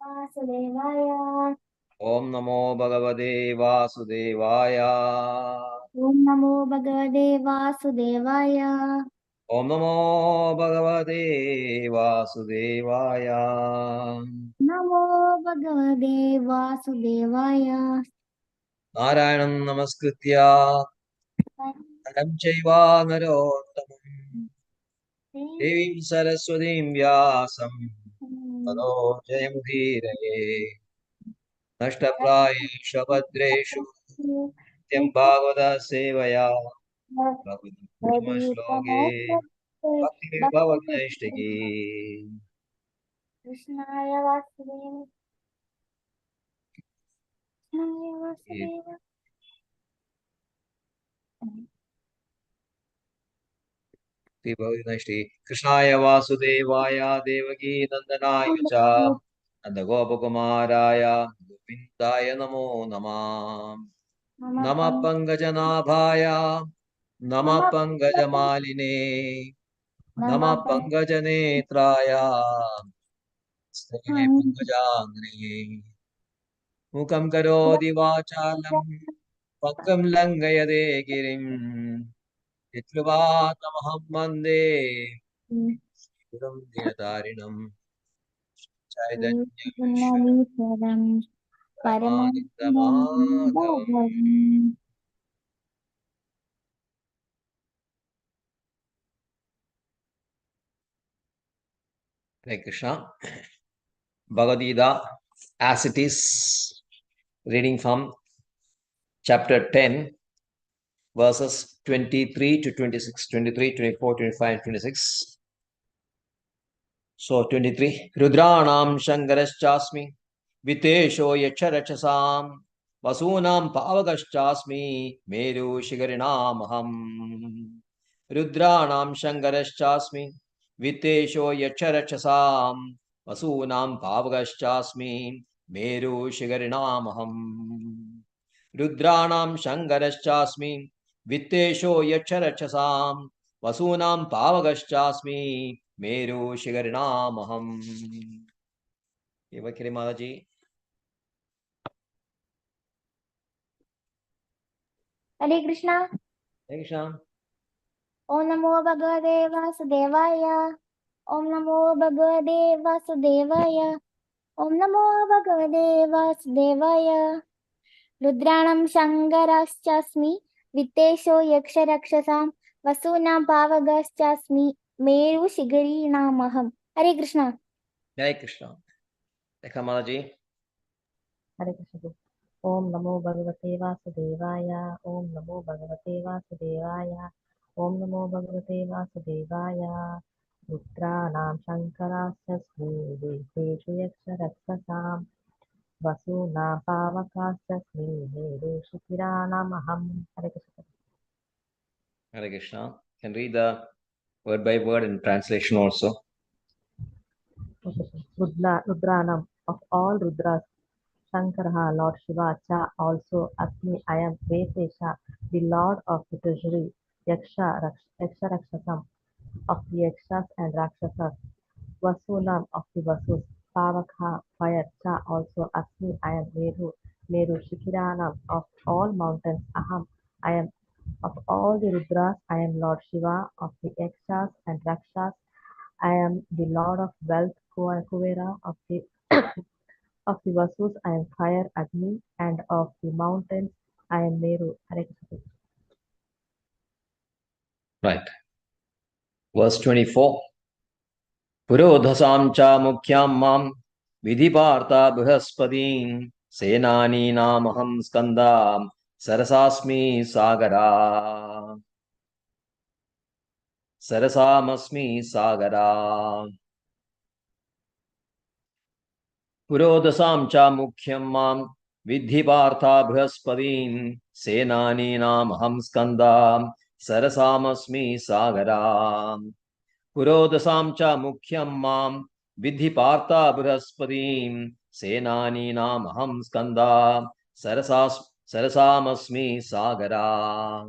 वासुदेवाय। ओम नमो भगवते वासुदेवाय। ओम नमो भगवते वासुदेवाय। ओम नमो भगवते वासुदेवाय। नमो भगवते वासुदेवाय। नारायणं नमस्कृत्य नरं चैव नरोत्तमं देवीं सरस्वतीं व्यासं ततो जयमुदीरये। नष्टप्रायेषु भद्रेषु नित्यं भागवत सेवया भगवद्गीताश्लोके भक्तिर्भवति नैष्टिकी। कृष्णाय वासुदेव कृष्णाय वासुदेव। कृष्णाय वासुदेवाय देवकी नंदनाय च नन्दगोपकुमाराय गोविन्दाय नमो नमः। नमः पङ्कजनाभाय नमः पङ्कजमालिने नमः पङ्कजनेत्राय स्ते पङ्कजाङ्ग्रे। मुखं करोति वाचालं पङ्कं लङ्घयते गिरिं यत्कृपातमहं वन्दे गुरुं दीनतारिणं चैतन्यमीश्वरं परमानन्दमाधवम्। Hare Krishna. Bhagavad Gita as it is, reading from chapter 10, verses 23 to 26, 23, 24, 25, and 26. So 23. Rudranam Shankarashchasmi Vitesho Yacharachasam Vasunam Pavagashchasmi Meru Shigarinamaham. Rudranam Shankarashchasmi Vitesho Yacharachasam Vasunam Pavagashchasmi Meru Shigarinamaham. Rudranam Shankarashchasmi Vitesho Yacharachasam Vasunam Pavagashchasmi Meru Shigarinamaham. Evakiri Mataji. Hare Krishna. Hare Krishna. ओम नमो भगवते वासुदेवाय। ओम नमो भगवते वासुदेवाय। ओम नमो भगवते वासुदेवाय। रुद्राणं शङ्करश्चास्मि वित्तेषो यक्षरक्षसां वसूनां पावगश्चास्मि मेरुशिखरीणामहम्। हरे Krishna. Hare Krishna. Rekha Mataji. हरे कृष्ण। ओम नमो भगवते वासुदेवाय। ओम नमो भगवते वासुदेवाय। ओम नमो भगवते वासुदेवाय। रुद्राणां शङ्कराश्चस्मि वेदेषु यक्षरक्षसां वसूनां पावकाश्चस्मि मेरुशिखिराणामहम्। हरे Krishna. Hare Krishna. Can read the word by word in translation also. Rudranam, of all Rudras, Shankaraha, Lord Shiva, Cha, also Asmi, I am Vetesha, the Lord of the treasury, Yaksha Rakshasam, of the Yakshas and Rakshasas, Vasunam, of the Vasus, Pavakha, fire, Cha, also Asmi, I am Meru Shikiranam, of all mountains, Aham, I am of all the Rudras, I am Lord Shiva, of the Yakshas and Rakshas, I am the Lord of wealth, Kuvera, of the of the Vasus, I am fire, Agni, and of the mountains, I am Meru. Hare Krishna. Right. Verse 24. Purodhasam cha mukhyam mam vidhipartha bhrahaspatim senani namaham skandam sarasasmi sagara. Sarasamasmi sagara. Purodhasam cha mukhyam mam vidhipartha bhrahaspatim senani namaham skandam sarasamasmi sagara. Purodhasam cha mukhyam mam vidhi partha bhrahaspatim senaninam aham skanda sarasamasmi sagara.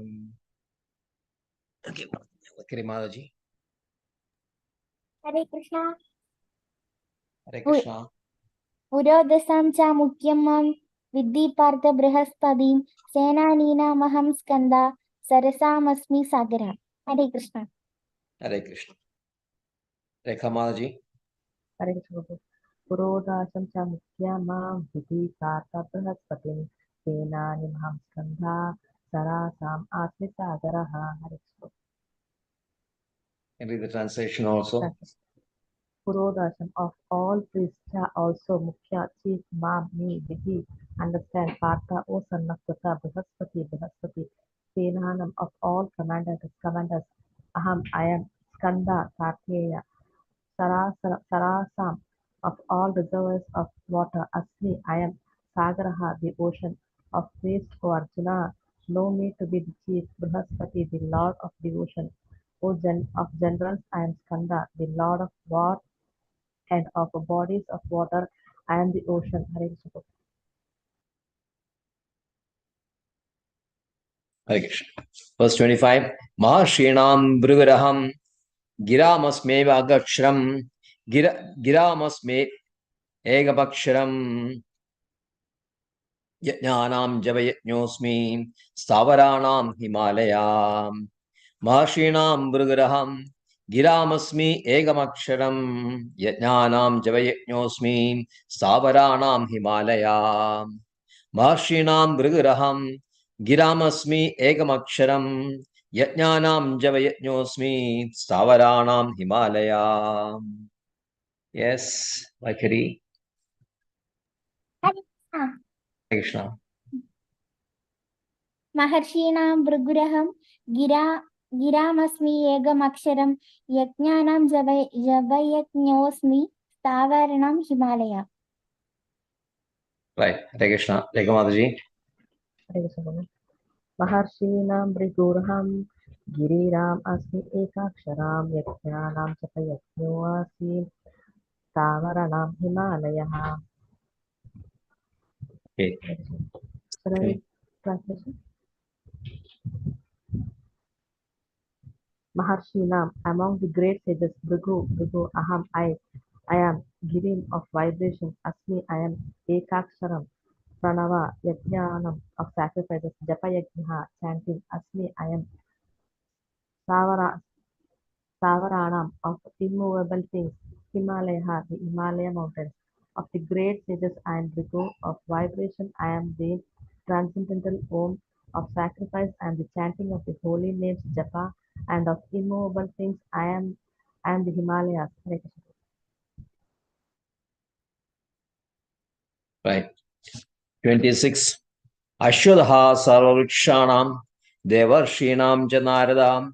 Okay, Mataji. Hare Krishna. Hare Krishna. पुरोदसां च मुख्यं मां विद्धि पार्थ बृहस्पतिं सेनानीनामहं स्कन्दा सरसामस्मि सागरः. हरे Krishna. Hare Krishna. Rekha Mataji. Hare Krishna. Purodasam cha mukyamam vidhikata brihaspatiim senanimham skandha sarasam asmi sagaraha. Hare Krishna. Can read the translation also. Purodasam of all priests also Mukhya, chief, Mam, me, Vidhi, understand, Partha, O son of Vata, Brihaspati, Senanam of all commanders, Aham, I am, Skanda, Karteya, Sarasam of all reservoirs of water, Asmi, I am, Sagaraha, the ocean of waste, O Arjuna, know me to be the chief, Brihaspati, the lord of devotion, O of generals, I am Skanda, the lord of war and of bodies of water and the ocean. Hare Krishna. Hare Krishna. Verse 25. Mahashinam Bhriviraham Giramasmeva Agaksharam Giramasme Egabaksharam Yajnanam Javayajñosmi Stavaranam Himalayam Mahashinam Bhriviraham Giramasmi Egamaksharam Yajnanam Javayajñosmi Stavaranam Himalayam Mahashinam Bhriviraham Giramasmi Egamaksharam Yajnanam Javayajñosmi Stavaranam Himalayam. Yes, Vaikari. Hare Krishna. Krishna. महर्षीणां भृगुरहं गिरामस्मि एकमक्षरं यज्ञानां जपयज्ञोऽस्मि स्थावराणां Himalaya. Right. Hare Krishna. Rekha Mataji. Hare Krishna. Maharshinam Brigurham Giriram Asmi Ekaksharam Yajnanam Chapayajno Asmi Stavaranam Himalayah. Okay. Shall I read translation? Maharshinam, among the great sages, Bhrigu, Aham, I am, Girim of vibration, Asmi, I am, Ekaksharam, Pranava, Yajnanam of sacrifices, Japa Yajnaha, chanting, Asmi, I am, Savaranam of immovable things, Himalaya, the Himalaya mountains. Of the great sages, I am Bhrigu, of vibration, I am the transcendental Om, of sacrifice and the chanting of the holy names, Japa, and of immovable things, I am the Himalayas. Hare Krishna. Right. 26. Ashwadha sarvavrikshanam devarshinam janardam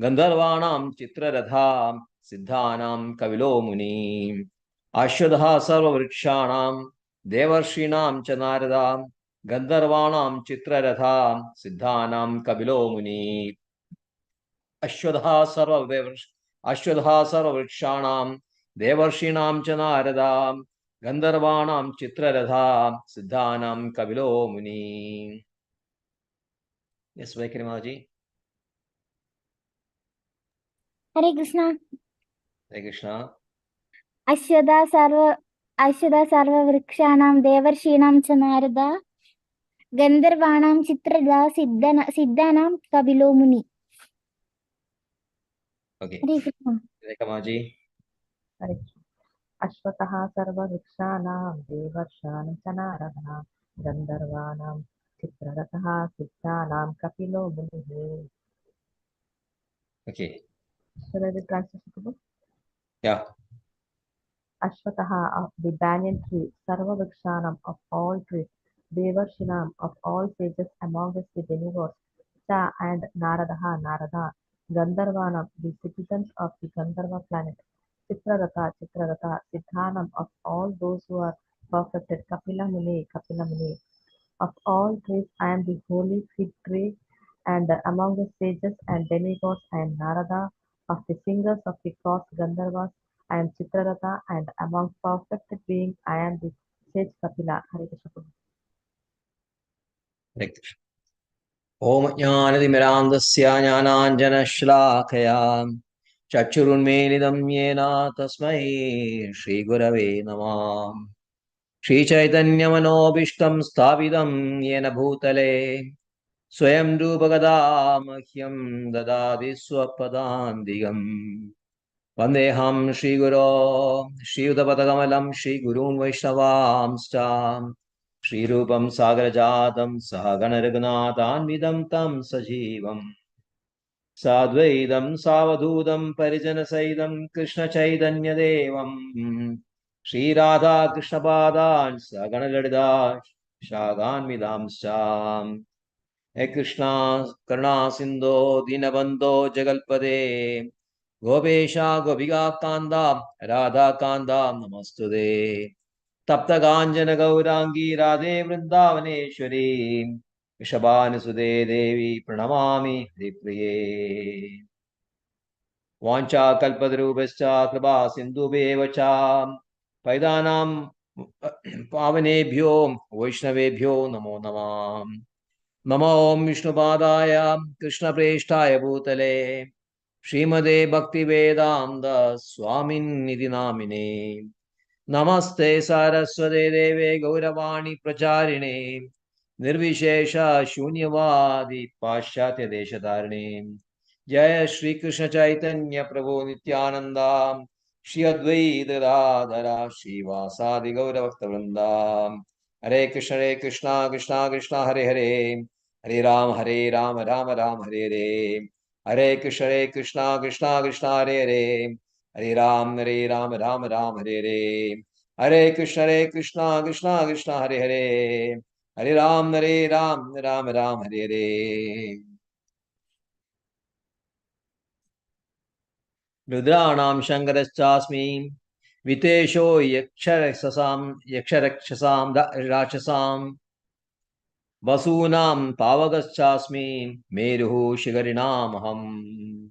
gandharvanam chitraradham siddhanam kavilo muni. Ashwadha sarvavrikshanam devarshinam janardam gandharvanam chitraradham siddhanam kavilo muni. Ashwadha sarvavrikshanam devarshinam janardam Gandharvanam Chitraradha Siddhanam Kavilo Muni. Yes, Vaikari Mataji. Hare Krishna. Hare Krishna. अश्वदा सर्ववृक्षाणां देवर्षीणां च नारदा गन्धर्वाणां चित्रदा सिद्धानां कपिलो मुनि. Okay. हरे Krishna. Rekha Mataji. Hare Krishna. Ashwataha sarva vrikshanam devarshanam च नारदः गन्धर्वाणां चित्ररथः सिद्धानां कपिलो मुनिः. Okay. Shall I read translation? Yeah. Ashwataha of the banyan tree, Sarva Vrikshanam of all trees, Devarshinam of all sages amongst the demigods, Cha and Narada, Gandharvanam, the citizens of the Gandharva planet, Chitraratha, Siddhanam of all those who are perfected, Kapila Muni, of all trees I am the holy fig tree, and among the sages and demigods I am Narada, of the singers of the gods Gandharvas I am Chitraratha, and among perfected beings I am the sage Kapila. Hare Krishna. Hare Krishna. Om Jnanatimirandasya Jnananjanashlakaya Chachurunmelidam Yena Tasmai Shri Gurave Namah. Shri Chaitanya Manobishtam Sthavidam Yena Bhutale Swayam Rupa Mahyam Dadadi Swapadandiyam Vandeham Shri Guru Shri Udapatagamalam Shri Gurun Vaishnavamstam Shri Rupam Sagarajadam Sahagana Raghunathanvidam Tam Sajivam Sadvaidam Savadhudam Parijana Saidam Krishna Chaitanya Devam Shri Radha Krishna Padan Sagana Ladida Shagan Vidamsam He Krishna Karna Sindho Dinabando Jagalpade Gopesha Gopiga Kanda Radha Kanda Namastude Tapta Ganjana Gaurangi Radhe Vrindavaneshwari Vishabhani Sude Devi Pranamami Hripriye Vancha Kalpadrubhascha Kripa Sindhubhevacha Paidanam Pavanebhyo Vaishnavebhyo Namo Namah Namo Om Vishnupadaya Krishna Preshtaya Bhutale Srimade Bhakti Vedanta Swamin Nidhi Namine Namaste Saraswate Deve Gauravani Pracharine Nirvishesha Shunyavadi Paschatya Deshatarine Jaya Shri Krishna Chaitanya Prabhu Nityananda Shri Advaita Radhara Shri Vasadi Gauravakta Vrinda Hare Krishna Krishna Krishna Hare Hare Hare Ram Ram Ram Hare Hare Hare Krishna Krishna Krishna Hare Hare Hare Ram Ram Ram Hare Hare Hare Krishna Krishna Krishna Hare Hare Hare Ram Ram Ram Hare Hare Rudranam Shankarachasmi Vitesho Yaksharakshasam Rachasam Vasunam Pavagaschasmi Meruhu Shigarinamaham.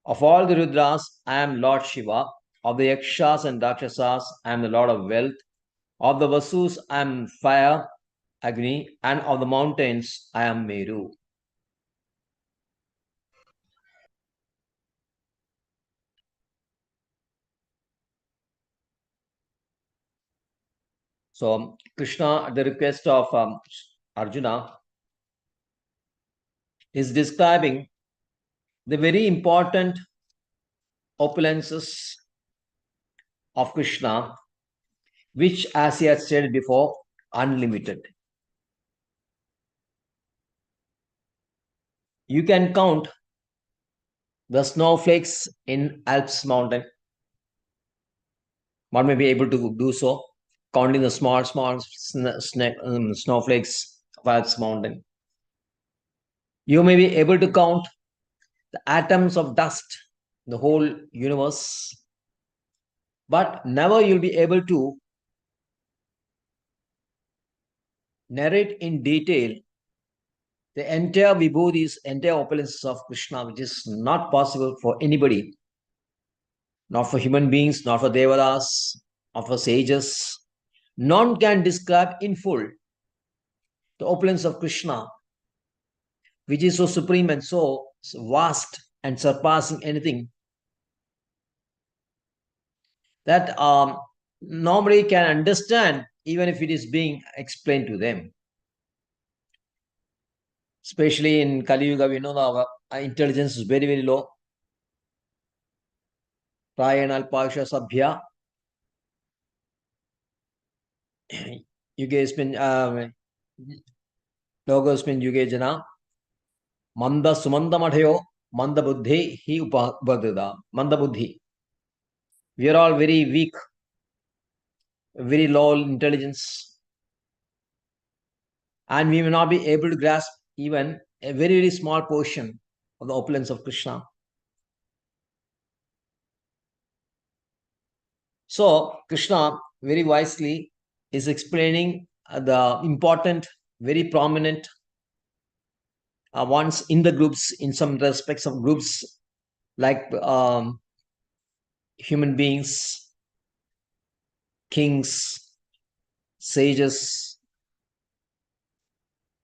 Of all the Rudras, I am Lord Shiva. Of the Yakshas and Rakshasas, I am the Lord of Wealth. Of the Vasus, I am Fire, Agni, and of the mountains, I am Meru. So, Krishna, at the request of Arjuna, is describing the very important opulences of Krishna, which, as he had said before, unlimited. You can count the snowflakes in Alps mountain. One may be able to do so, counting the small snowflakes of Alps mountain. You may be able to count the atoms of dust in the whole universe, but never you'll be able to narrate in detail the entire vibhutis, entire opulences of Krishna, which is not possible for anybody, not for human beings, not for devatas, not for sages. None can describe in full the opulence of Krishna, which is so supreme and so vast and surpassing anything that nobody can understand, even if it is being explained to them. Especially in Kali Yuga, we know our intelligence is very, very low. Prayana Alpasha Sabhya. Yugesmin Logosmin Yuge Jana. Manda Sumanda Madhayo. Manda Buddhi Hi Upadada. Manda Buddhi. We are all very weak, very low intelligence. And we may not be able to grasp even a very, very small portion of the opulence of Krishna. So, Krishna very wisely is explaining the important, very prominent ones in the groups, in some respects of groups, like human beings, kings, sages,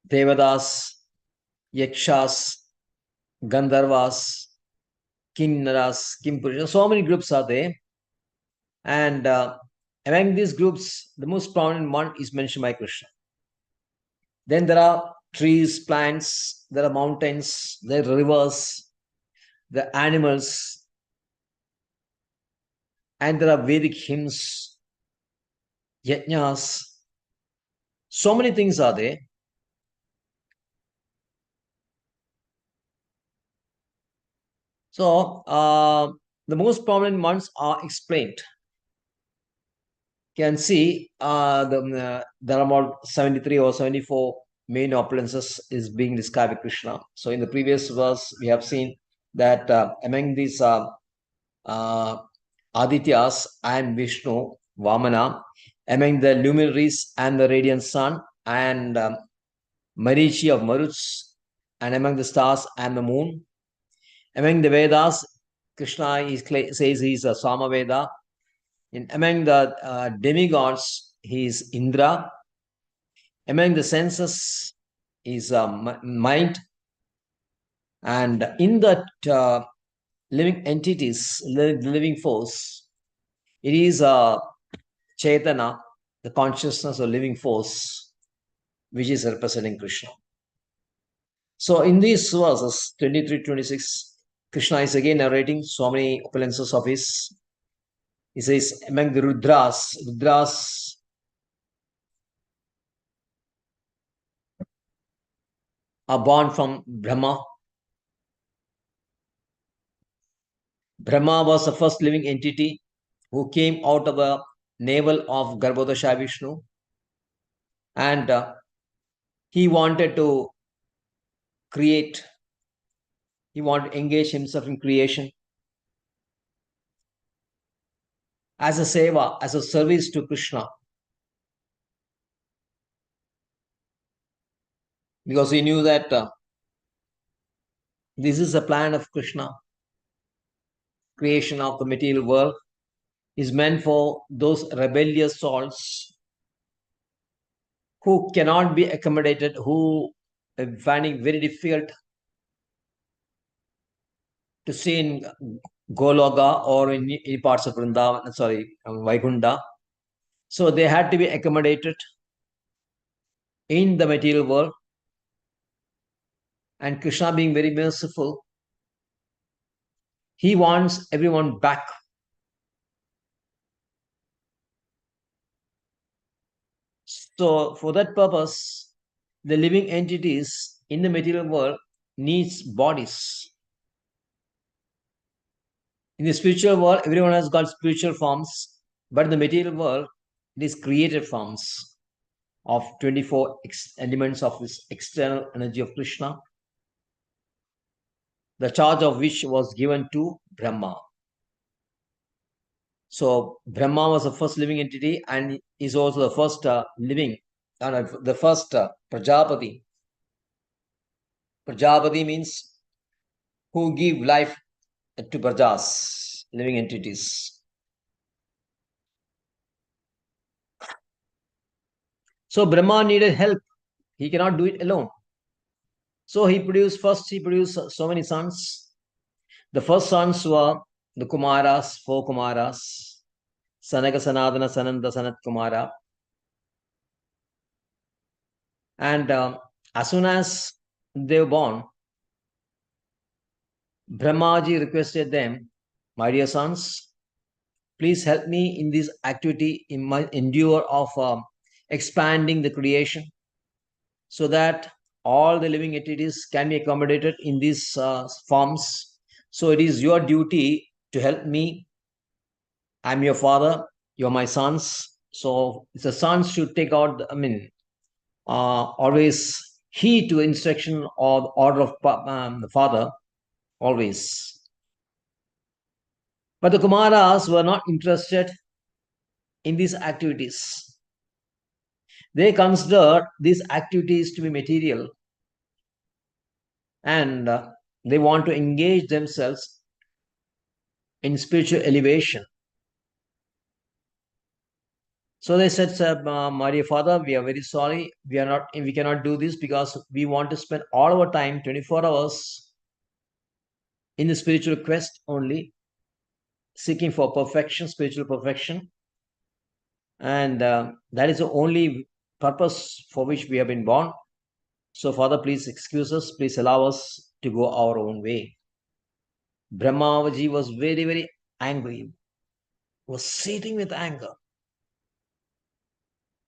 devadas, yakshas, gandharvas, kinnaras, kimpurishas. So many groups are there. And Among these groups, the most prominent one is mentioned by Krishna. Then there are trees, plants, there are mountains, there are rivers, the animals, and there are Vedic hymns, yajnas. So many things are there. So the most prominent ones are explained. You can see there are about 73 or 74 main opulences is being described with Krishna. So in the previous verse, we have seen that among these Adityas and Vishnu, Vamana, among the luminaries and the radiant sun, and Marichi of Maruts, and among the stars and the moon. Among the Vedas, Krishna says he is a Samaveda. Among the demigods, he is Indra. Among the senses, is mind. And in that living entities, living force, it is Chaitana, the consciousness or living force, which is representing Krishna. So in these verses, 23-26, Krishna is again narrating so many opulences of his. He says, among the Rudras are born from Brahma. Brahma was the first living entity who came out of the navel of Garbhodasha Vishnu, and he wanted to create, he wanted to engage himself in creation as a seva, as a service to Krishna, because he knew that this is a plan of Krishna. Creation of the material world is meant for those rebellious souls who cannot be accommodated, who are finding very difficult to stay in Goloka or in any parts of Vrindavan, Vaikunta. So they had to be accommodated in the material world. And Krishna, being very merciful, he wants everyone back. So for that purpose, the living entities in the material world needs bodies. In the spiritual world, everyone has got spiritual forms, but in the material world, it is created forms of 24 elements of this external energy of Krishna, the charge of which was given to Brahma. So Brahma was the first living entity and is also the first the first Prajapati. Prajapati means who give life to Prajas, living entities. So Brahma needed help. He cannot do it alone. So he produced so many sons. The first sons were the Kumaras, 4 Kumaras, Sanaka, Sanadana, Sananda, Sanat Kumara. And as soon as they were born, Brahmaji requested them, my dear sons, please help me in this activity, in my endeavor of expanding the creation, so that all the living entities can be accommodated in these forms. So it is your duty to help me. I'm your father, you're my sons. So the sons should take out, always heed to instruction or order of the father, always. But the Kumaras were not interested in these activities. They considered these activities to be material, and they want to engage themselves in spiritual elevation. So they said, my dear father, we are very sorry. We cannot do this because we want to spend all our time, 24 hours, in the spiritual quest only, seeking for perfection, spiritual perfection. And that is the only purpose for which we have been born. So, Father, please excuse us. Please allow us to go our own way. Brahmaji was very, very angry, was seething with anger.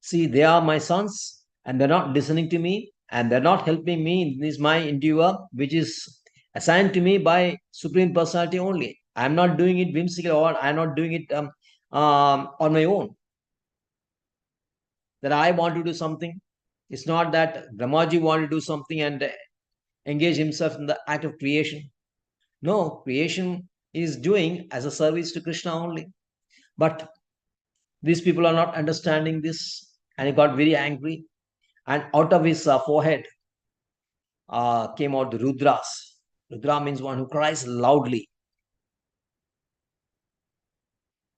See, they are my sons and they're not listening to me and they're not helping me in this my endeavor, which is assigned to me by Supreme Personality only. I'm not doing it whimsically or I'm not doing it on my own. That I want to do something. It's not that Brahmaji wanted to do something and engage himself in the act of creation. No, creation is doing as a service to Krishna only. But these people are not understanding this, and he got very angry. And out of his forehead came out the Rudras. Rudra means one who cries loudly.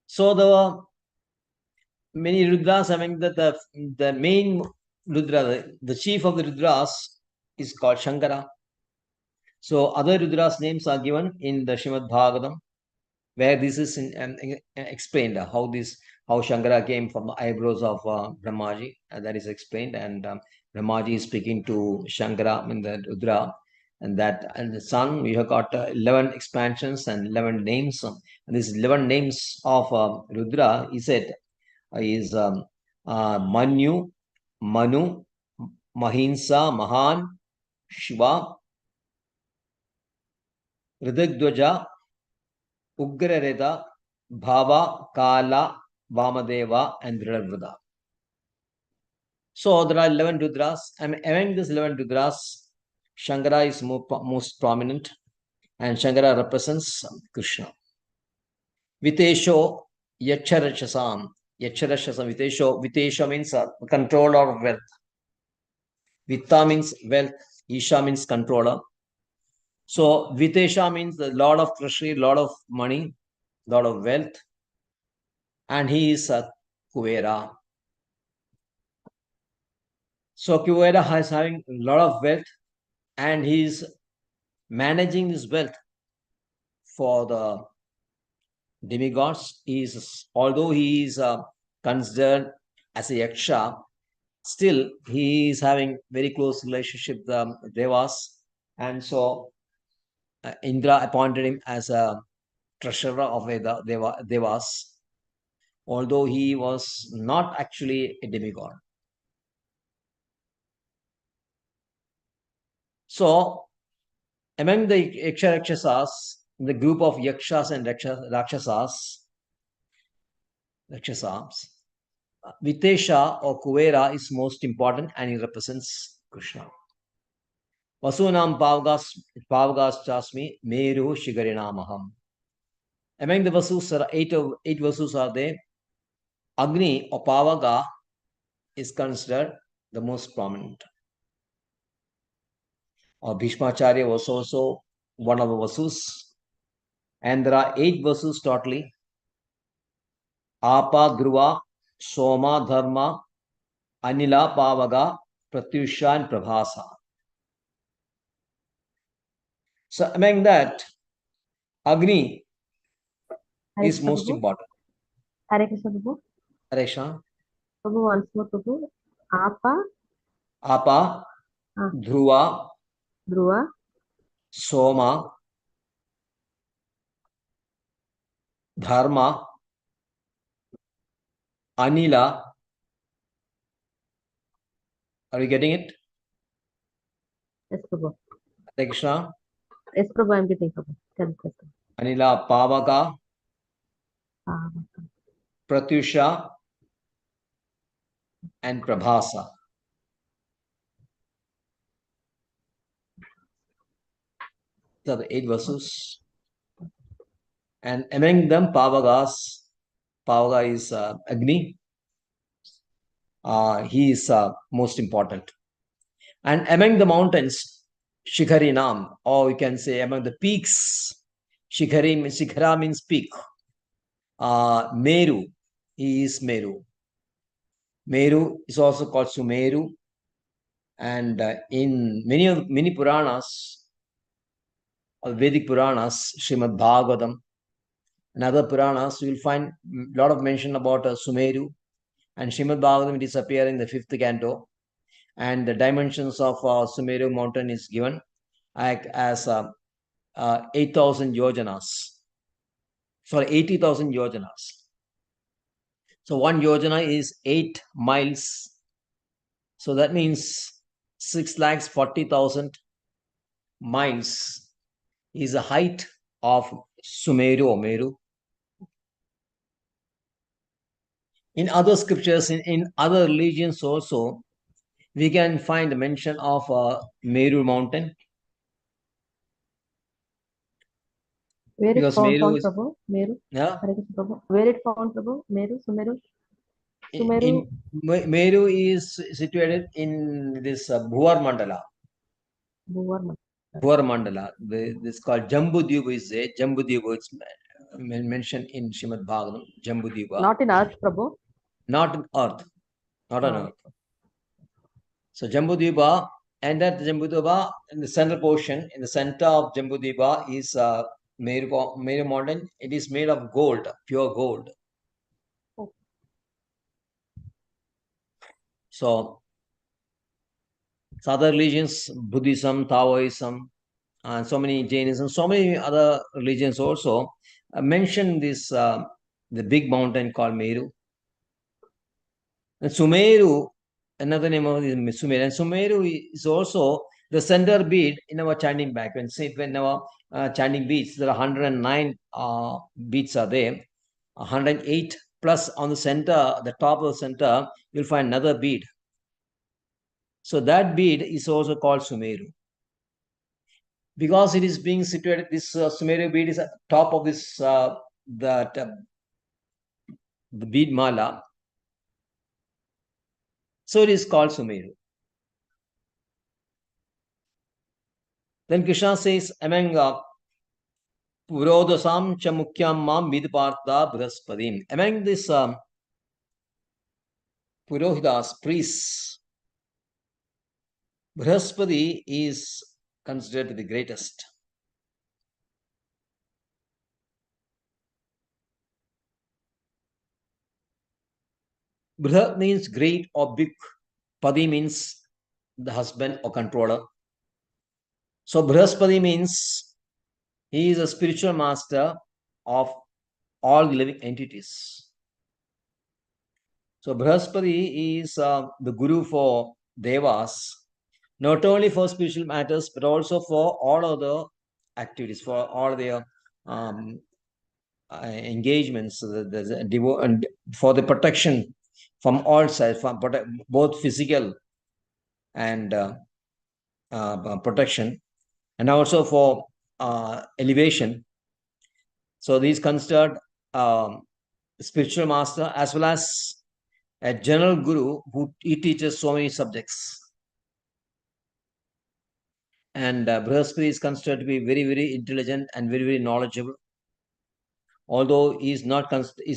So the many Rudras, I mean the main Rudra, the chief of the Rudras is called Shankara. So other Rudras names are given in the Srimad Bhagavatam, where this is explained how Shankara came from the eyebrows of Brahmaji, and that is explained. And Brahmaji is speaking to Shankara in the Rudra, and the sun, we have got 11 expansions and 11 names. And these 11 names of Rudra, he said, is Manu, Manu, Mahinsa, Mahan, Shiva, Ridhigdwaja, Ugrareda, Bhava, Kala, Vamadeva, and Dridavruda. So there are 11 Rudras, and among these 11 Rudras, Shankara is most prominent, and Shankara represents Krishna. Vitesho Yacharashasam. Yacharashasam Vitesho. Vitesha means controller of wealth. Vitta means wealth. Isha means controller. So Vitesha means the lord of treasury, lord of money, lord of wealth. And he is a Kuvera. So Kuvera is having a lot of wealth and he is managing his wealth for the demigods. Although he is considered as a yaksha, still he is having very close relationship with the devas, and so Indra appointed him as a treasurer of devas, although he was not actually a demigod. So among the Rakshasas, the group of Yakshas and Rakshasas, Vitesha or Kuvera is most important and he represents Krishna. Vasunam Pavagas Chasmi Meru Shigarinamaham. Among the Vasus, eight Vasus are there. Agni or Pavaga is considered the most prominent. Or Bhishmacharya was also one of the Vasus. And there are 8 Vasus totally. Apa, Dhruva, Soma, Dharma, Anila, Pavaga, Pratyusha, and Prabhasa. So among that, Agni is most important. Hare Krishna Prabhu. Hare Krishna. Prabhu, once more Prabhu. Apa, Dhruva, Soma, Dharma, Anila. Are you getting it? Yes, Prabhu. Hare Krishna. Yes, Prabhu, I'm getting Prabhu. Anila, Pavaga, Pratyusha, and Prabhasa. These are the 8 Vasus. And among them, Pavaga is Agni. He is most important. And among the mountains, Shikharinam, or you can say among the peaks, Shikhara means peak. Meru, he is Meru. Meru is also called Sumeru. And in many Puranas, Vedic Puranas, Srimad Bhagavatam, and other Puranas, you will find a lot of mention about Sumeru. And Srimad Bhagavatam, it is appearing in the 5th canto. And the dimensions of Sumeru mountain is given as 8,000 yojanas. Sorry, 80,000 yojanas. So 1 yojana is 8 miles. So that means 6,40,000 miles is the height of Sumeru or Meru. In other scriptures, in other religions also, we can find the mention of Meru mountain. Where it Because found, Meru is, Prabhu? Meru? yeah, Hare Krishna, Prabhu. Where it found, Prabhu? Meru, Sumeru? Sumeru? Meru is situated in this Bhuvar Mandala. Bhuvar Mandala. This is called Jambudvipa is there. Jambudvipa, it's mentioned in Srimad Bhagavatam. Jambudvipa. Not in earth, Prabhu? Not on earth. Not on earth. So Jambudvipa, and that Jambudvipa, in the central portion, in the center of Jambudvipa is Meru mountain. It is made of gold, pure gold. So other religions, Buddhism, Taoism, and so many Jainism, so many other religions also mention this the big mountain called Meru. And Sumeru, another name of it is Sumeru. And Sumeru is also the center bead in our chanting back. When our chanting beads, there are 109 beads are there. 108 plus on the center, the top of the center, you'll find another bead. So that bead is also called Sumeru. Because it is being situated, this Sumeru bead is at the top of this the bead mala. So it is called Sumeru. Then Krishna says, among Purodasam cha mukyam mam vidpartha brahaspadim. Among this Purohitas, priests, Brahaspati is considered the greatest. Brahat means great or big. Padi means the husband or controller. So Brahaspati means he is a spiritual master of all living entities. So Brahaspati is the guru for devas, not only for spiritual matters, but also for all other activities, for all their engagements, for the protection from all sides, from both physical and protection, and also for elevation. So these considered spiritual master as well as a general guru who he teaches so many subjects. And Brahaspati is considered to be very, very intelligent and very, very knowledgeable. Although he is not, he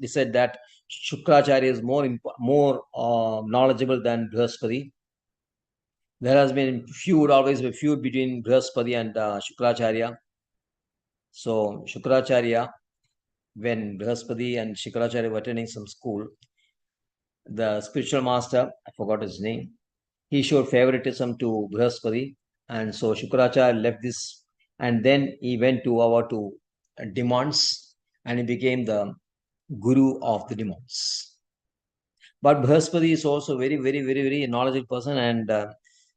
said that Shukracharya is more knowledgeable than Brahaspati. There has been always a feud between Brahaspati and Shukracharya. So Shukracharya, when Brahaspati and Shukracharya were attending some school, the spiritual master, I forgot his name, he showed favoritism to Brahaspati, and so Shukracharya left this, and then he went to demons, and he became the guru of the demons. But Brahaspati is also very, very, very, very knowledgeable person, and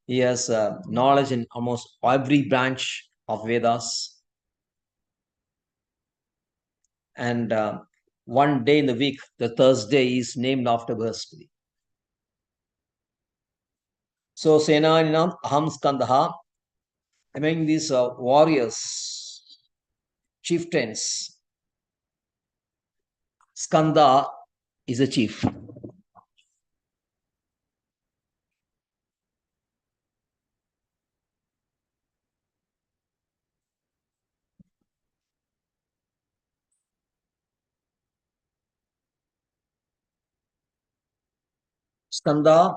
he has knowledge in almost every branch of Vedas. And one day in the week, the Thursday, is named after Brahaspati. So Senaninam Aham Skandaha, among these warriors, chieftains, Skanda is a chief. Skanda,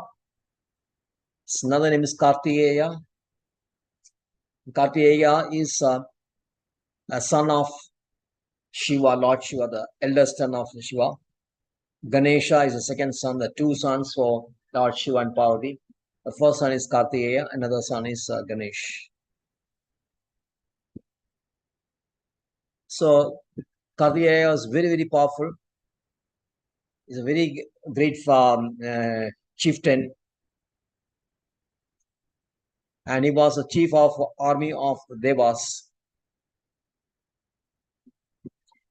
another name is Kartikeya. Kartikeya is a son of Shiva, Lord Shiva, the eldest son of Shiva. Ganesha is the second son, the two sons for Lord Shiva and Parvati. The first son is Kartikeya, another son is Ganesh. So Kartikeya was very, very powerful. He's a very great chieftain. And he was the chief of army of Devas.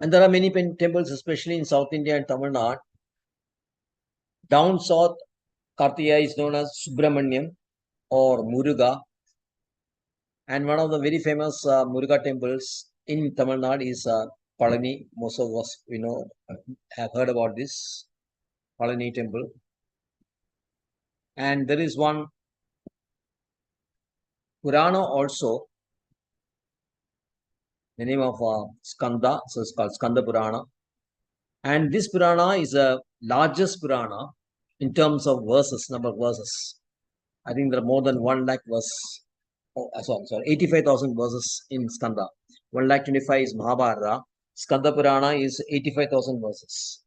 And there are many temples, especially in South India and Tamil Nadu. Down south, Kartikeya is known as Subramanyam or Muruga. And one of the very famous Muruga temples in Tamil Nadu is Palani. Most of us, have heard about this Palani temple. And there is one Purana also, the name of Skanda, so it's called Skanda Purana. And this Purana is the largest Purana in terms of verses, number of verses. I think there are more than 1 lakh verses. Oh, sorry, 85,000 verses in Skanda. 1,25,000 is Mahabharata. Skanda Purana is 85,000 verses.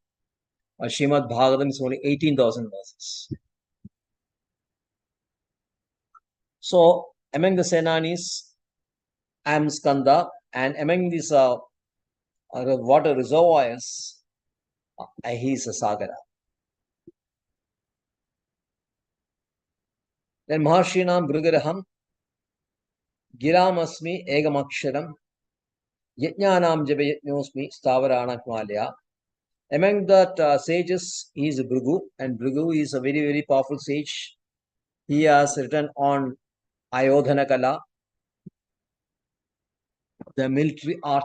Srimad Bhagavatam is only 18,000 verses. So, among the Senanis, I am Skanda, and among these water reservoirs, he is a Sagara. Then Maharshinam Bhrigaraham Giramasmi Egamaksharam Yajnanam Jabayatnosmi Stavarana Kmalya. Among that sages, he is Bhrigu, and Bhrigu is a very, very powerful sage. He has written on Ayodhana Kala, the military art.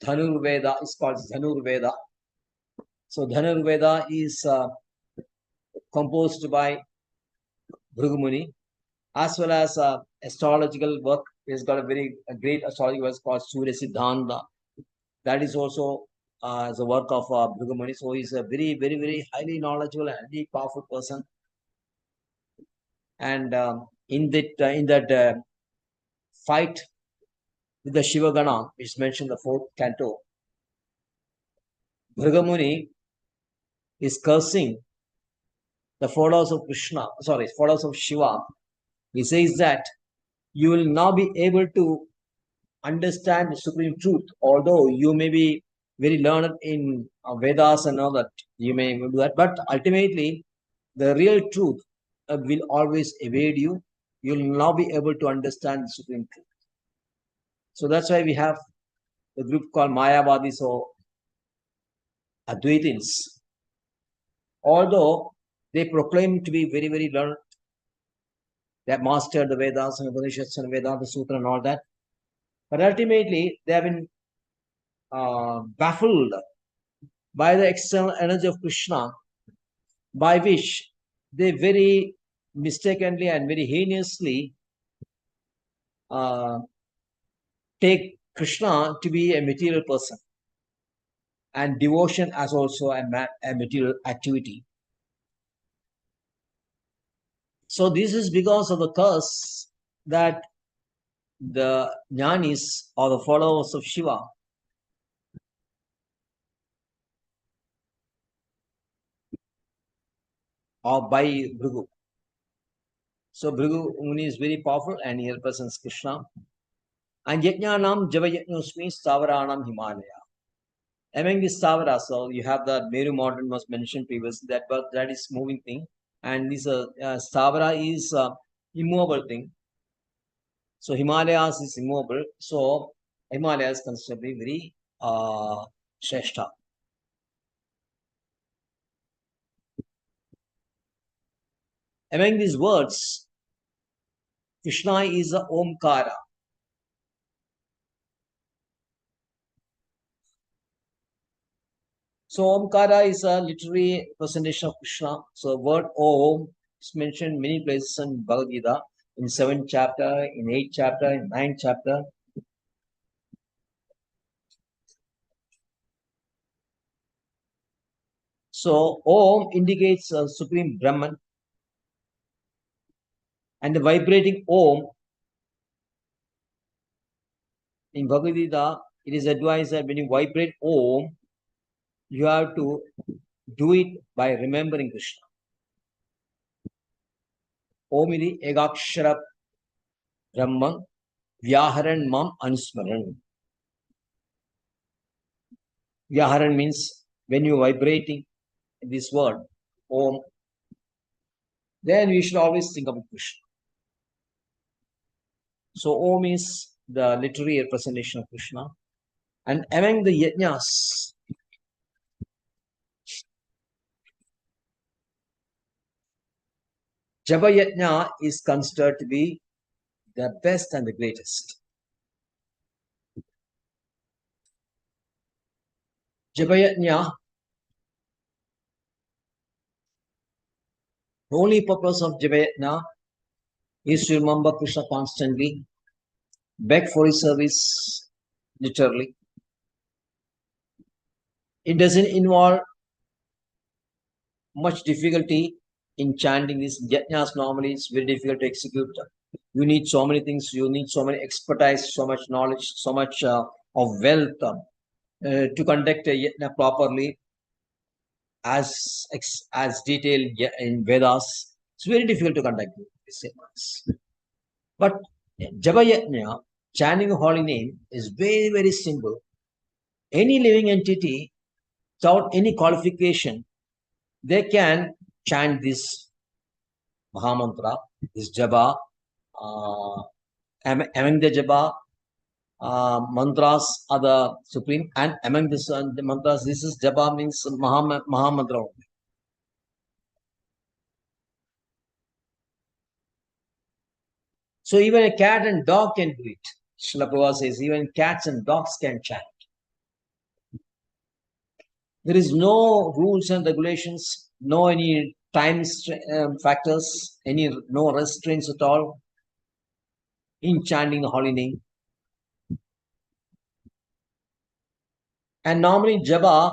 Dhanur Veda is called Dhanur Veda. So Dhanur Veda is composed by Bhrigu Muni, as well as astrological work. He's got a great astrological work called Surya Siddhanta. That is also the work of Bhrigu Muni. So he's a very, very, very highly knowledgeable and very powerful person. And in that fight with the Shiva Gana, which is mentioned in the 4th canto, Bhrigu Muni is cursing the followers of followers of Shiva. He says that you will now be able to understand the supreme truth, although you may be very learned in Vedas and all that, you may do that, but ultimately the real truth will always evade you. You will now be able to understand the supreme truth. So that's why we have the group called Mayavadis or Advaitins. Although they proclaim to be very, very learned, they have mastered the Vedas and Upanishads and Vedanta Sutra and all that, but ultimately they have been baffled by the external energy of Krishna, by which they very mistakenly and very heinously take Krishna to be a material person and devotion as also a material activity. So this is because of the curse that the jnanis or the followers of Shiva are by Bhrigu. So Bhrigu Muni is very powerful and he represents Krishna. And Yajnanam Javayajnosmi Stavaranam Himalaya. Among the Stavaras, so you have the Meru mountain was mentioned previously, that is moving thing. And this Stavara is immovable thing. So Himalayas is immovable. So Himalayas considered to be very Shrestha. Among these words, Krishna is a Omkara. So Omkara is a literary representation of Krishna. So word Om is mentioned many places in Bhagavad Gita, in 7th chapter, in 8th chapter, in 9th chapter. So Om indicates Supreme Brahman, and the vibrating Om in Bhagavad Gita, it is advised that when you vibrate Om, you have to do it by remembering Krishna. Om iti egakshara Brahman Vyaharan mam anusmaran. Vyaharan means when you are vibrating in this word, Om, then you should always think about Krishna. So Om is the literary representation of Krishna. And among the yajnas, Japa yajna is considered to be the best and the greatest. Japa yajna, the only purpose of Japa yajna is to remember Krishna constantly, beg for his service, literally. It doesn't involve much difficulty in chanting these yajnas. Normally it's very difficult to execute. You need so many things, you need so many expertise, so much knowledge, so much of wealth to conduct a yajna properly as detailed in Vedas. It's very difficult to conduct these yajnas. But Japa yajna, chanting a holy name, is very, very simple. Any living entity without any qualification, they can chant this Mahamantra, this Japa, among the Japa mantras are the supreme, and among the mantras, this is Japa means Mahamantra only. So even a cat and dog can do it. Srila Prabhupada says even cats and dogs can chant. There is no rules and regulations, no any time factors, no restraints at all in chanting the holy name. And normally japa,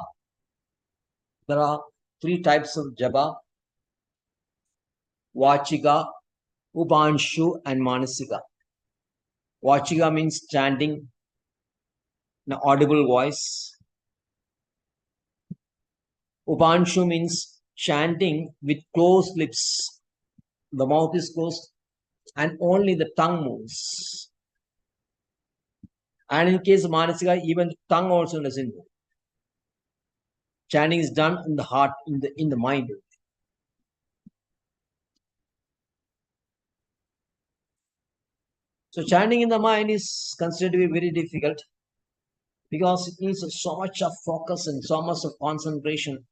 there are 3 types of japa: Vachika, Upanshu, and Manasika. Vachika means chanting in an audible voice. Upanshu means chanting with closed lips. The mouth is closed and only the tongue moves. And in case of Manasika, even the tongue also doesn't move. Chanting is done in the heart, in the mind. So chanting in the mind is considered to be very difficult because it needs so much of focus and so much of concentration.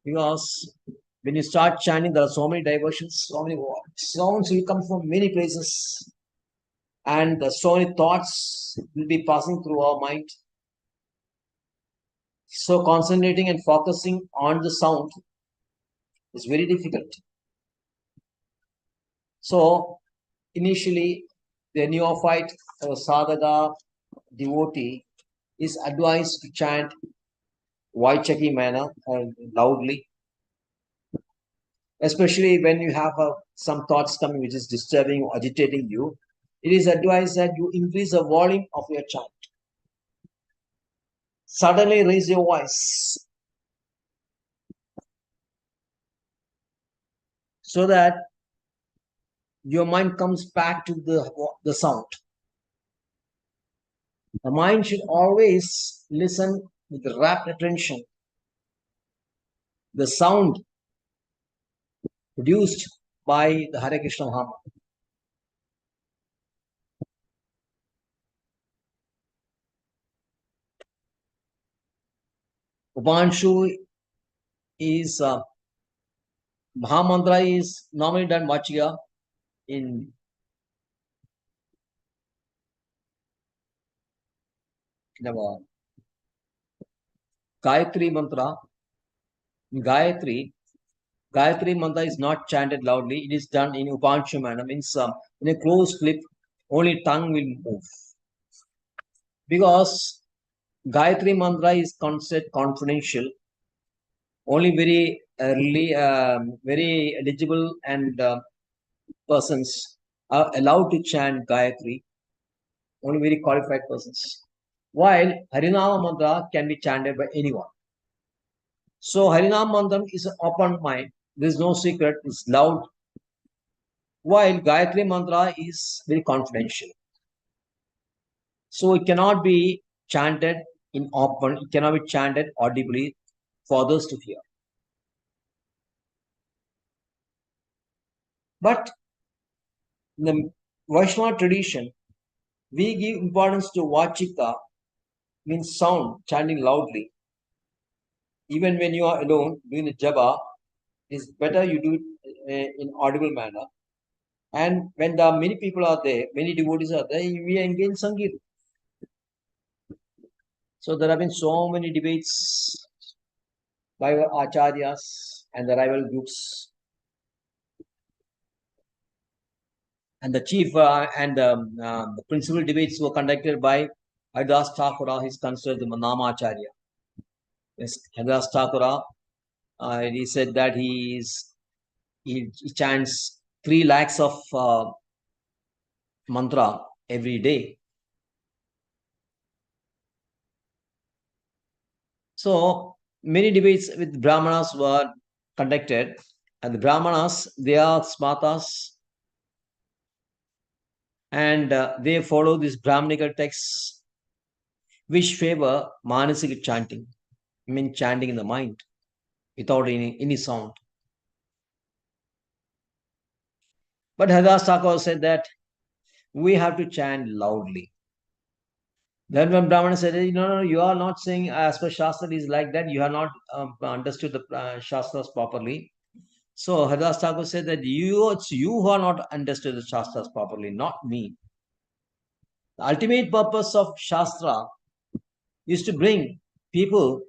Because when you start chanting, there are so many diversions, so many sounds will come from many places, and so many thoughts will be passing through our mind. So concentrating and focusing on the sound is very difficult. So initially, the neophyte or sadhaka devotee is advised to chant Vaichaki manner loudly, especially when you have some thoughts coming which is disturbing or agitating you. It is advised that you increase the volume of your chant. Suddenly raise your voice so that your mind comes back to the sound. The mind should always listen with rapt attention. The sound produced by the Hare Krishna Mahamantra. Upanshu is Mahamantra is normally done Vachika in Gayatri mantra. In Gayatri mantra is not chanted loudly. It is done in Upanshu manner, means in a closed lip, only tongue will move. Because Gayatri mantra is considered confidential. Only very early, very eligible and persons are allowed to chant Gayatri. Only very qualified persons. while Harinama mantra can be chanted by anyone. So Harinam mantra is an open mind. There is no secret. It's loud. While Gayatri mantra is very confidential. So it cannot be chanted in open. It cannot be chanted audibly for others to hear. But in the Vaishnava tradition, we give importance to Vachika, means sound, chanting loudly. Even when you are alone doing the japa, it's better you do it in audible manner. And when the many people are there, many devotees are there, we engage Sangeet. So there have been so many debates by our acharyas and the rival groups. And the chief and the principal debates were conducted by Haridas Thakura. He's considered the Namacharya. Yes, Haridas Thakura. He said that he chants 3 lakhs of mantra every day. So many debates with Brahmanas were conducted, and the Brahmanas, they are smartas, and they follow these Brahmanical texts which favor manasika chanting, I mean chanting in the mind without any sound. But Haridas Thakur said that we have to chant loudly. Then when Brahmana said, no, you are not saying as per Shastra is like that, you have not understood the Shastras properly. So Haridas Thakur said that it's you who are not understood the Shastras properly, not me. The ultimate purpose of Shastra is to bring people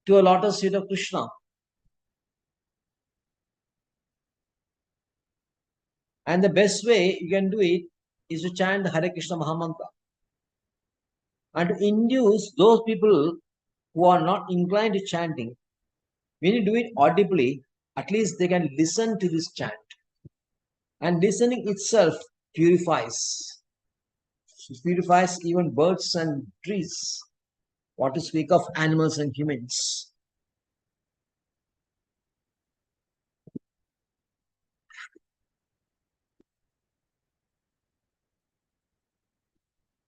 to a lotus feet of Krishna. And the best way you can do it is to chant the Hare Krishna Mahamantra. And to induce those people who are not inclined to chanting, when you do it audibly, at least they can listen to this chant. And listening itself purifies. It purifies even birds and trees. What to speak of animals and humans.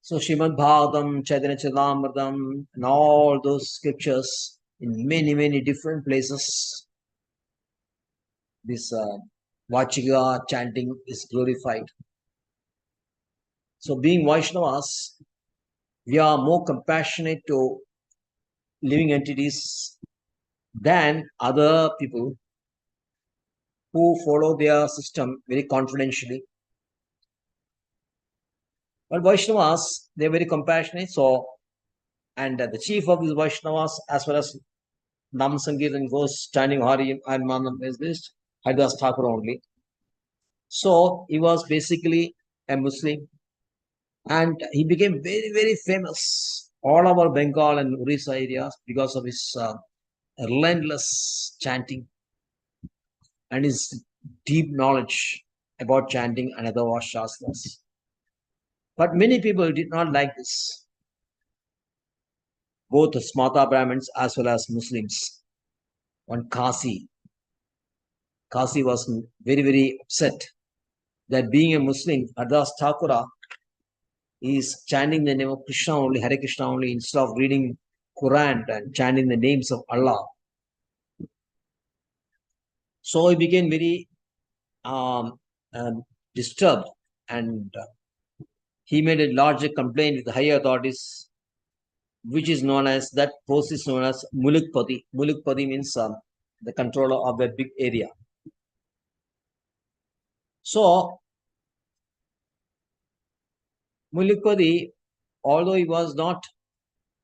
So Srimad Bhagavatam, Chaitanya Charitamrita, and all those scriptures in many, many different places, this Vachika chanting is glorified. So being Vaishnavas, we are more compassionate to living entities than other people who follow their system very confidentially. But Vaishnavas, they're very compassionate. So, and the chief of these Vaishnavas, as far as Nam Sankirtan goes, standing Hari and Manam is this, Haridas Thakur only. So, he was basically a Muslim and he became very, very famous all over Bengal and Orissa areas because of his relentless chanting and his deep knowledge about chanting and other Shastras. But many people did not like this, both the Smarta Brahmins as well as Muslims. On Kasi was very, very upset that being a Muslim, Haridas Thakura is chanting the name of Krishna only, Hare Krishna only, instead of reading Quran and chanting the names of Allah. So he became very disturbed and he made a larger complaint with the higher authorities, which is known as, that post is known as Mulukpati. Mulukpati means the controller of that big area. So Mulukpati, although he was not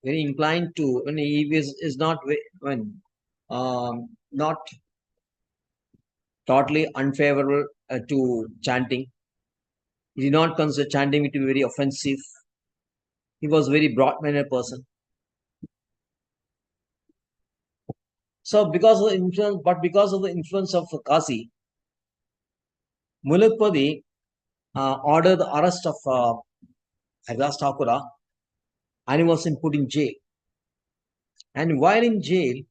very inclined to, when he is not not totally unfavorable to chanting. He did not consider chanting to be very offensive. He was a very broad-minded person. So because of the influence of Kasi, Mulukpati ordered the arrest of Haridas Thakura, and he was put in jail. And while in jail,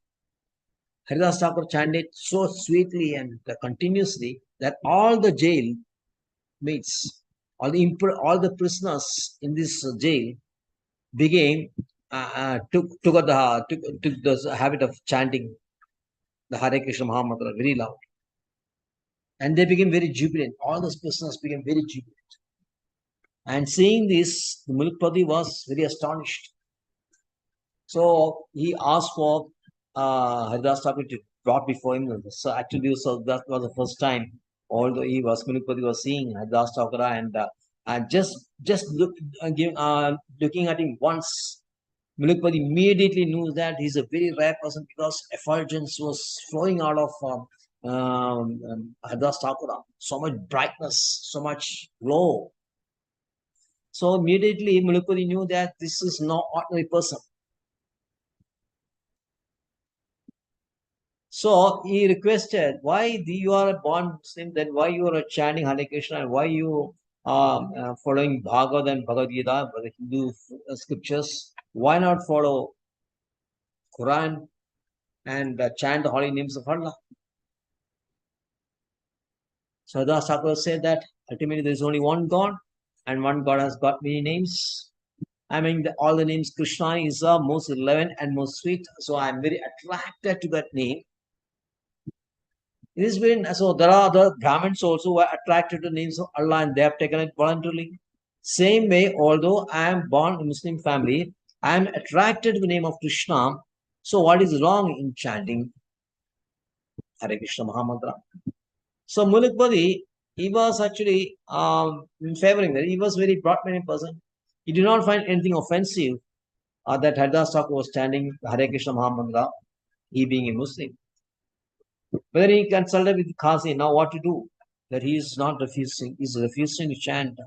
Haridas Thakur chanted so sweetly and continuously that all the jail mates, all the prisoners in this jail became took the habit of chanting the Hare Krishna Mahamantra very loud, and they became very jubilant. All those prisoners became very jubilant. And seeing this, the Mulkpati was very astonished. So he asked for Haridas Thakur to brought before him. So actually, so that was the first time. Although Mulkpati was seeing Haridas Thakur and just looking at him once, Mulkpati immediately knew that he's a very rare person because effulgence was flowing out of Haridas Thakur. So much brightness, so much glow. So immediately Mulkpati knew that this is no ordinary person. So he requested, why you are a born Muslim, then why you are chanting Hare Krishna, and why you are following Bhagavad and Bhagavad Gita, the Hindu scriptures? Why not follow Quran and chant the holy names of Allah? So Haridas Thakur said that ultimately there is only one God, and one God has got many names. I mean, all the names Krishna is the most relevant and most sweet. So I am very attracted to that name. It has been so. There are other Brahmins also who are attracted to the names of Allah and they have taken it voluntarily. Same way, although I am born in a Muslim family, I am attracted to the name of Krishna. So what is wrong in chanting Hare Krishna Mahamantra? So Mulkpati, he was actually favoring that. He was very broad-minded person. He did not find anything offensive that Haridas Thakur was chanting Hare Krishna Mahamantra, he being a Muslim. But then he consulted with Kasi, now what to do? That he is not refusing, he is refusing to chant.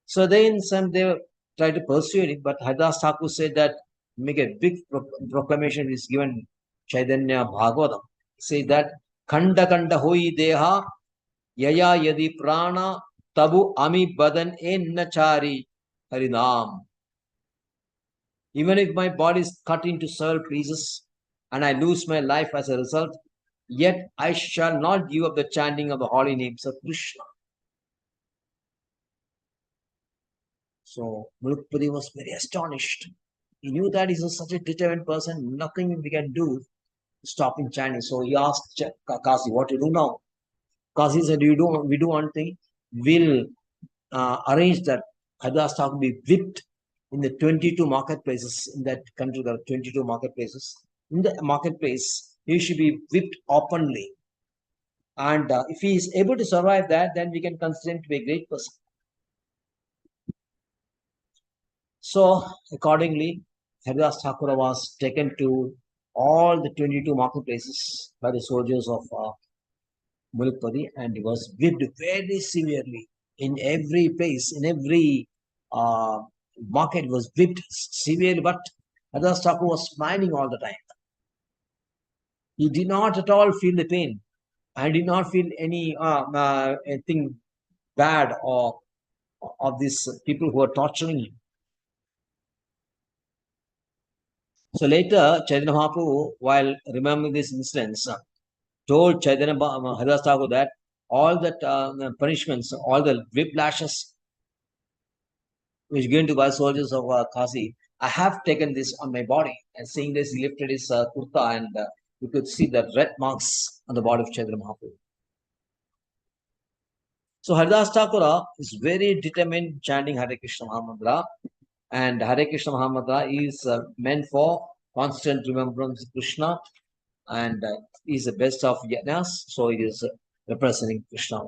So then they tried to persuade him, but Haridas Thakur said that make a big proclamation is given Chaitanya Bhagavatam. Say that Khanda Khanda hoi deha yaya yadi prana tabu ami badan en nachari harinam. Even if my body is cut into several pieces and I lose my life as a result, yet I shall not give up the chanting of the holy names of Krishna. So Mulkpati was very astonished. He knew that he was such a determined person, nothing we can do to stop him chanting. So he asked Kasi, what to do now? Kasi said, we do one thing. We'll arrange that Haridas Thakur be whipped in the 22 marketplaces in that country. There are 22 marketplaces. In the marketplace, he should be whipped openly. And if he is able to survive that, then we can consider him to be a great person. So accordingly, Haridas Thakur was taken to all the 22 marketplaces by the soldiers of Mulkpati, and he was whipped very severely in every place, in every market was whipped severely, but Haridas Thakur was smiling all the time. He did not at all feel the pain. I did not feel anything bad or of these people who are torturing him. So later, Chaitanya Mahaprabhu, while remembering this incident, told Chaitanya Haridas Thakur that all that punishments, all the whiplashes which given to by soldiers of Kasi, I have taken this on my body. And seeing this, he lifted his kurta and you could see the red marks on the body of Chaitanya Mahaprabhu. So Haridas Thakur is very determined chanting Hare Krishna Mahamantra. And Hare Krishna Mahamantra is meant for constant remembrance of Krishna. And is the best of yajnas, so it is representing Krishna.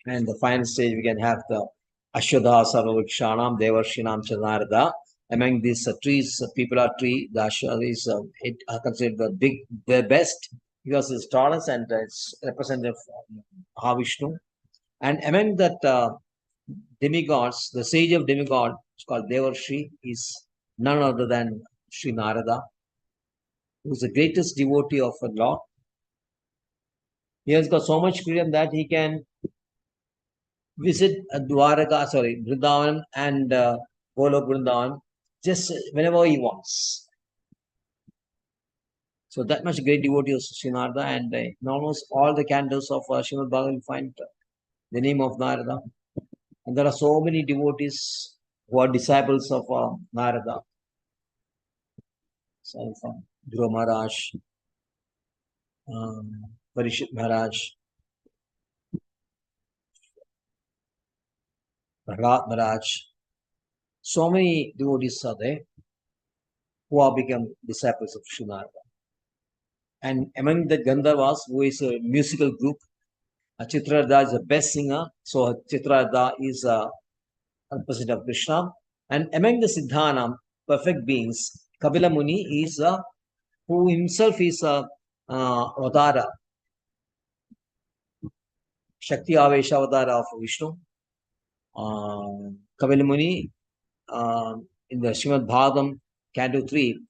And the final stage, we can have the Ashwadha Sarvakshanam Devarshinam Chanarada. Among these trees, people tree, the Ashwadha is considered the best because it's tallest and it's representative of Mahavishnu. And among that demigods, the sage of demigod is called Devarshi, is none other than Sri Narada, who is the greatest devotee of the Lord. He has got so much freedom that he can visit Dwaraka, sorry, Vrindavan and Golok Vrindavan just whenever he wants. So that much great devotee of Sri Narada, and in almost all the cantos of Srimad Bhagavatam you find the name of Narada. And there are so many devotees who are disciples of Narada. So from Dhruva Maharaj, Parishit Maharaj, Prahlad Maharaj. So many devotees are there who have become disciples of Sri Narada. And among the Gandharvas, who is a musical group, Chitraratha is the best singer. So Chitraratha is a representative of Krishna. And among the Siddhanam, perfect beings, Kapila Muni is who himself is a Avtara, Shakti Avesha Avtara of Vishnu. Kapila Muni in the Srimad Bhagavatam, Canto 3,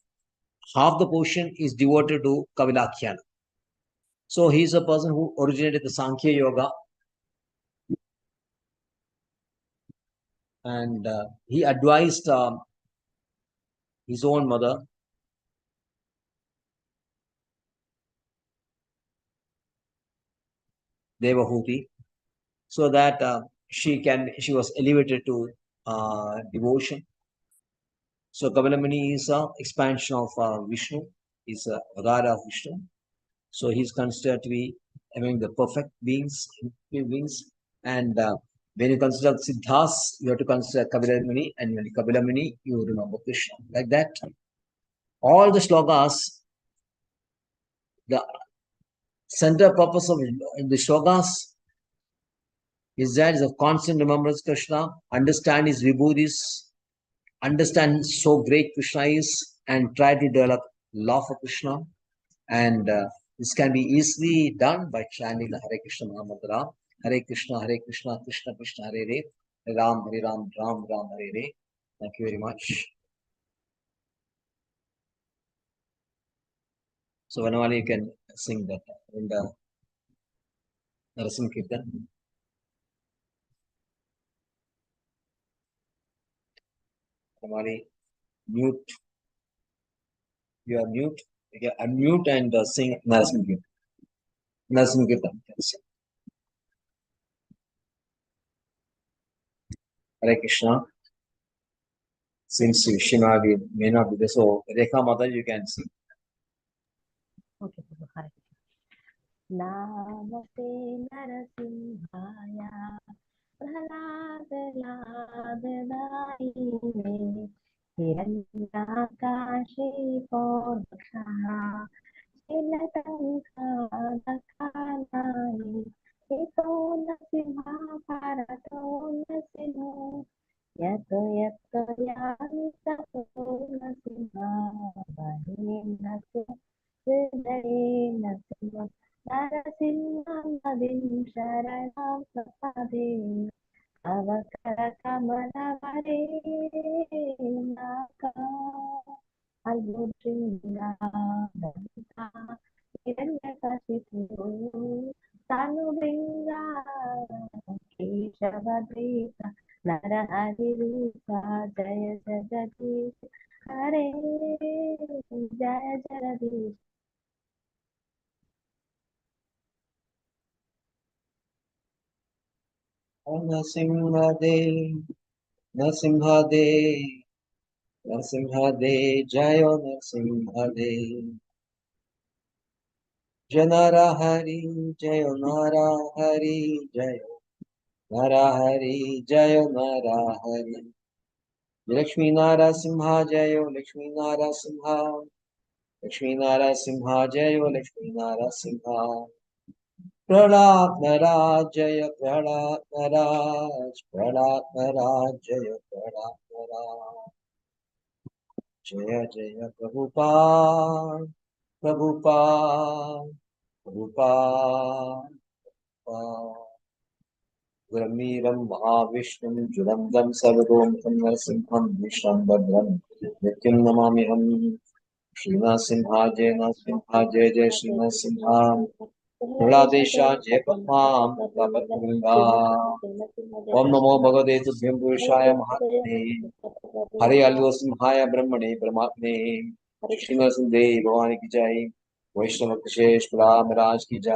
half the portion is devoted to Kavilakhyana. So he is a person who originated the Sankhya Yoga, and he advised his own mother, Devahuti, so that she was elevated to devotion. So Kavalamani is an expansion of Vishnu, is a Avtara of Vishnu. So he is considered to be among the perfect beings, and when you consider Siddhas, you have to consider Kapilamuni, and when you Kapilamuni, you remember Krishna. Like that, all the slokas, the center purpose of the slokas is that is a constant remembrance Krishna, understand his vibhudis, understand so great Krishna is, and try to develop love for Krishna. And this can be easily done by chanting the Hare Krishna Mahamantra. Hare Krishna, Krishna Krishna, Hare Hare, Ram, Hare Ram, Ram Ram, Hare Hare. Thank you very much. So, Vanavali, you can sing that in the Narasimha Kirtan. Vanavali, mute. You are mute. You can unmute and sing Narasimha Kirtan. Narasimha Kirtan. Hare Krishna. Since Vishwanavi may not be there, so Rekha Mata, you can sing. Okay, Prabhu, Hare Krishna. Namaste Narasimhaya Prahlad Hiranyakashi Porvakshaha Shilatankanakhanani Ito Nasimha Parato Nasimo Yato Yato Yami Tato Nasimha Bahini Nasim Hridaya Nasimha Narasimham Nadim Sharanam Prapade Avakara Kamala Vare Naka Albudrinda Danta Hiranyakashipu Tanubrinda Keshavadrita Narahari Rupa Jaya Jagadish Hare Jaya Jagadish. Narasimhade, Narasimhade, Narasimhade, Jayo Narasimhade. Janarahari, Jayo Narahari, Jayo Narahari, Jayo Narahari. Lakshmi Narasimha, Jayo Lakshmi Narasimha. Lakshmi Narasimha, Jayo Lakshmi Narasimha. Prahlad Maharaj, Jaya Prahlad Maharaj, Prahlad Maharaj, Jaya Prahlad Maharaj. Jaya Jaya Prabhupada, Prabhupada, Prabhupada. Guramiram Mahavishnum Julandam Sarvadom Narasimham Vishram Badram Nityam Namamiham Srinasimha Jaya Nasimha Jaya Jaya Srinasimha प्रहलादेशा जय पद्मां प्रपद्गंगा। ओम नमो भगवते तुभ्यं पुरुषाय महात्मने हरे सिंहाय ब्रह्मणे परमात्मे श्रीनरसिंह देव भगवान की जय। वैष्णव विशेष महाराज की जय।